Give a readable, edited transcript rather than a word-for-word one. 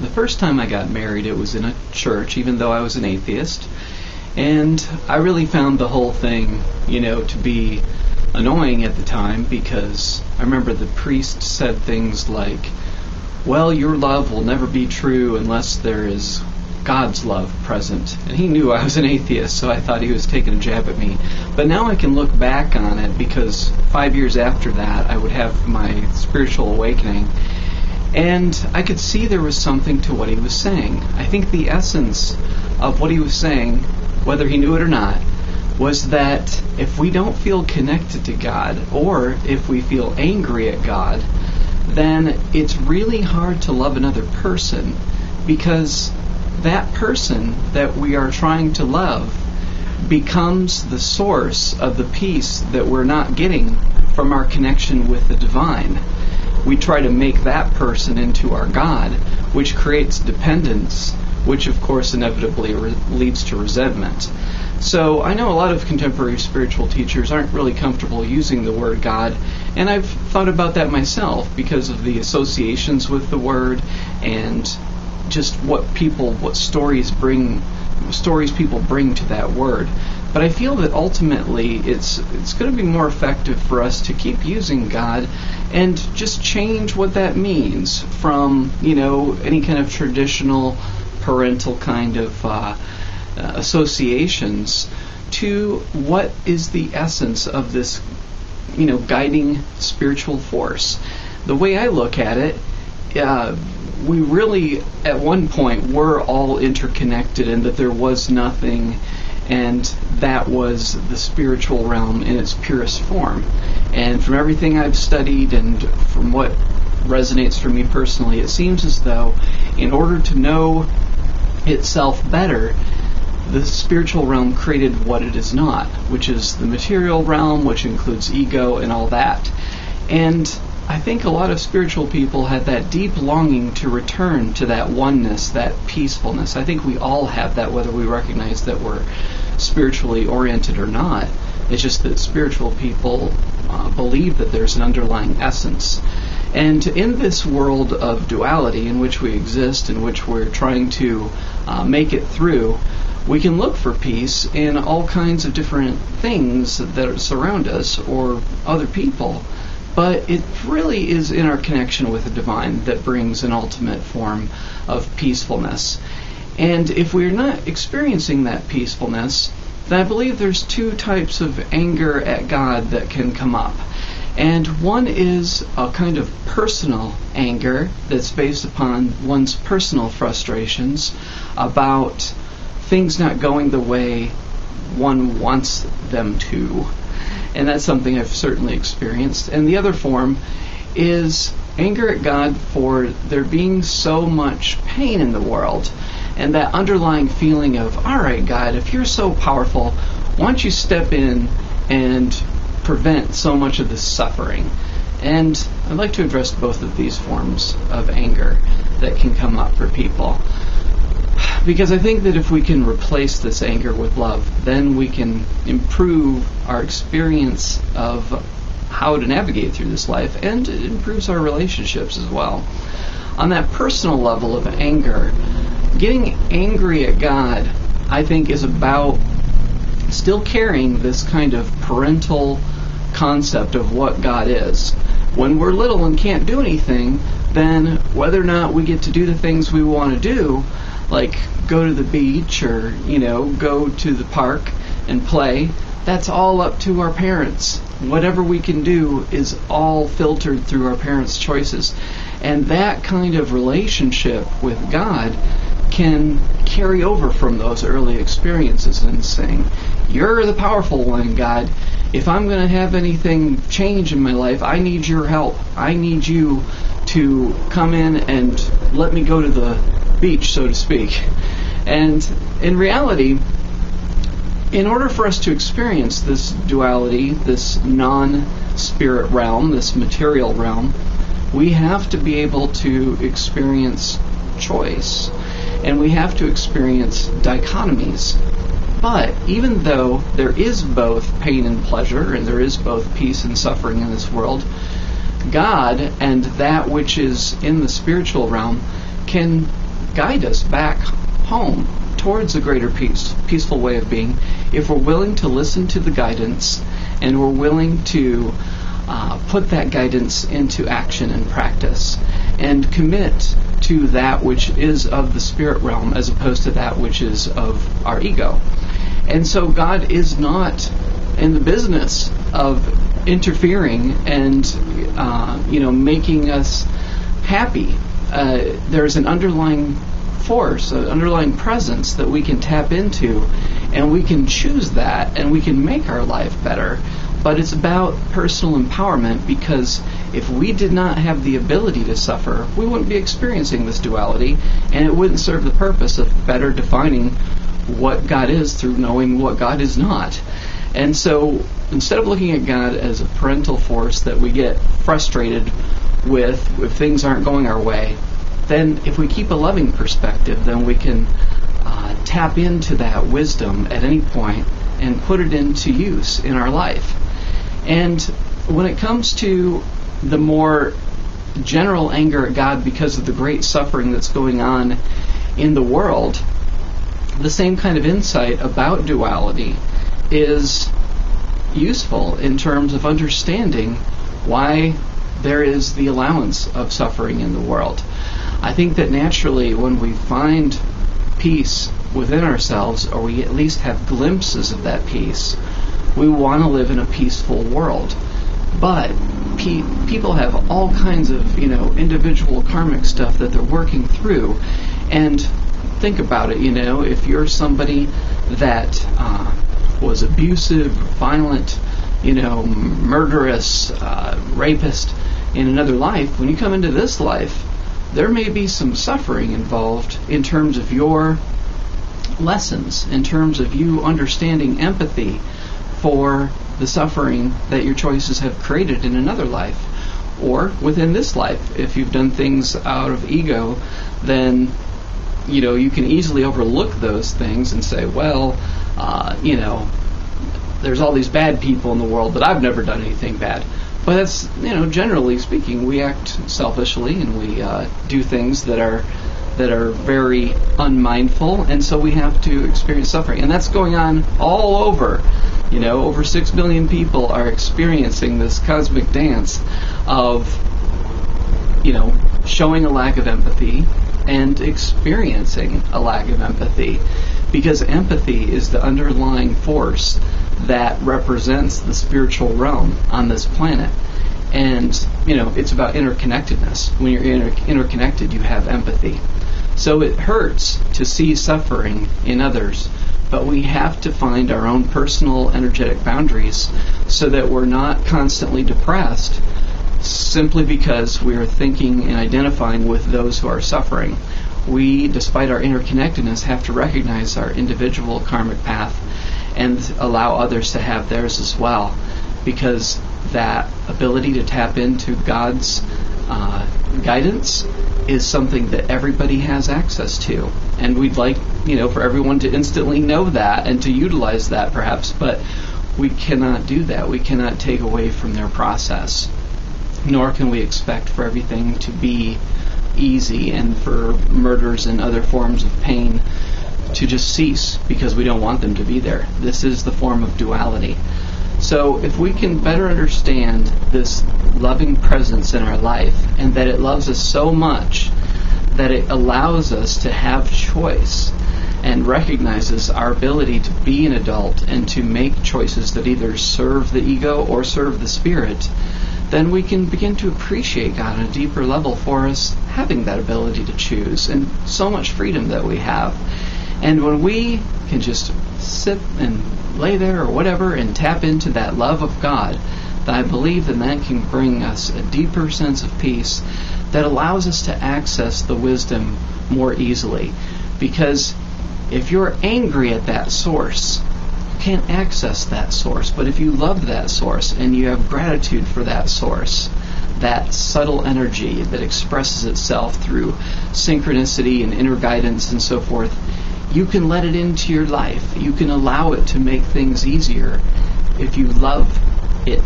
The first time I got married, it was in a church, even though I was an atheist. And I really found the whole thing, to be annoying at the time, because I remember the priest said things like, well, your love will never be true unless there is God's love present. And he knew I was an atheist, so I thought he was taking a jab at me. But now I can look back on it, because 5 years after that, I would have my spiritual awakening. And I could see there was something to what he was saying. I think the essence of what he was saying, whether he knew it or not, was that if we don't feel connected to God, or if we feel angry at God, then it's really hard to love another person, because that person that we are trying to love becomes the source of the peace that we're not getting from our connection with the divine. We try to make that person into our God, which creates dependence, which of course inevitably leads to resentment. So I know a lot of contemporary spiritual teachers aren't really comfortable using the word God, and I've thought about that myself because of the associations with the word and just what stories people bring to that word. But I feel that ultimately it's going to be more effective for us to keep using God and just change what that means from, any kind of traditional parental kind of associations to what is the essence of this, guiding spiritual force. The way I look at it, we really, at one point, were all interconnected, and that there was nothing, and that was the spiritual realm in its purest form. And from everything I've studied and from what resonates for me personally, it seems as though in order to know itself better, the spiritual realm created what it is not, which is the material realm, which includes ego and all that. And I think a lot of spiritual people had that deep longing to return to that oneness, that peacefulness. I think we all have that, whether we recognize that we're spiritually oriented or not. It's just that spiritual people believe that there's an underlying essence. And in this world of duality in which we exist, in which we're trying to make it through, we can look for peace in all kinds of different things that surround us or other people. But it really is in our connection with the divine that brings an ultimate form of peacefulness. And if we're not experiencing that peacefulness, then I believe there's two types of anger at God that can come up. And one is a kind of personal anger that's based upon one's personal frustrations about things not going the way one wants them to. And that's something I've certainly experienced. And the other form is anger at God for there being so much pain in the world. And that underlying feeling of, all right, God, if you're so powerful, why don't you step in and prevent so much of this suffering? And I'd like to address both of these forms of anger that can come up for people. Because I think that if we can replace this anger with love, then we can improve our experience of how to navigate through this life, and it improves our relationships as well. On that personal level of anger, getting angry at God, I think, is about still carrying this kind of parental concept of what God is. When we're little and can't do anything, then whether or not we get to do the things we want to do, like go to the beach or, go to the park and play, that's all up to our parents. Whatever we can do is all filtered through our parents' choices. And that kind of relationship with God can carry over from those early experiences and saying, you're the powerful one, God. If I'm going to have anything change in my life, I need your help. I need you to come in and let me go to the beach, so to speak. And in reality, in order for us to experience this duality, this non-spirit realm, this material realm, we have to be able to experience choice. And we have to experience dichotomies. But even though there is both pain and pleasure, and there is both peace and suffering in this world, God and that which is in the spiritual realm can guide us back home towards a greater peaceful way of being, if we're willing to listen to the guidance and we're willing to put that guidance into action and practice and commit to that which is of the spirit realm as opposed to that which is of our ego. And so God is not in the business of interfering and making us happy. There's an underlying force, an underlying presence that we can tap into, and we can choose that, and we can make our life better. But it's about personal empowerment, because if we did not have the ability to suffer, we wouldn't be experiencing this duality, and it wouldn't serve the purpose of better defining what God is through knowing what God is not. And so instead of looking at God as a parental force that we get frustrated with if things aren't going our way, then if we keep a loving perspective, then we can tap into that wisdom at any point and put it into use in our life. And when it comes to the more general anger at God because of the great suffering that's going on in the world, the same kind of insight about duality is useful in terms of understanding why there is the allowance of suffering in the world. I think that naturally when we find peace within ourselves, or we at least have glimpses of that peace, we want to live in a peaceful world. But people have all kinds of individual karmic stuff that they're working through. And think about it, if you're somebody that was abusive, violent, murderous, rapist in another life, when you come into this life, there may be some suffering involved in terms of your lessons, in terms of you understanding empathy for the suffering that your choices have created in another life. Or within this life, if you've done things out of ego, then you can easily overlook those things and say, well, there's all these bad people in the world, but I've never done anything bad. But that's, generally speaking, we act selfishly and we do things that are very unmindful, and so we have to experience suffering. And that's going on all over. Over 6 billion people are experiencing this cosmic dance of, showing a lack of empathy and experiencing a lack of empathy, because empathy is the underlying force that represents the spiritual realm on this planet. And, it's about interconnectedness. When you're interconnected, you have empathy. So it hurts to see suffering in others, but we have to find our own personal energetic boundaries so that we're not constantly depressed simply because we're thinking and identifying with those who are suffering. We, despite our interconnectedness, have to recognize our individual karmic path and allow others to have theirs as well, because that ability to tap into God's guidance is something that everybody has access to. And we'd like, for everyone to instantly know that and to utilize that perhaps, but we cannot do that. We cannot take away from their process, nor can we expect for everything to be easy and for murders and other forms of pain to just cease because we don't want them to be there. This is the form of duality. So if we can better understand this loving presence in our life, and that it loves us so much that it allows us to have choice and recognizes our ability to be an adult and to make choices that either serve the ego or serve the spirit, then we can begin to appreciate God on a deeper level for us having that ability to choose, and so much freedom that we have. And when we can just sit and lay there or whatever and tap into that love of God, then I believe that can bring us a deeper sense of peace that allows us to access the wisdom more easily. Because if you're angry at that source, you can't access that source. But if you love that source and you have gratitude for that source, that subtle energy that expresses itself through synchronicity and inner guidance and so forth, you can let it into your life. You can allow it to make things easier if you love it.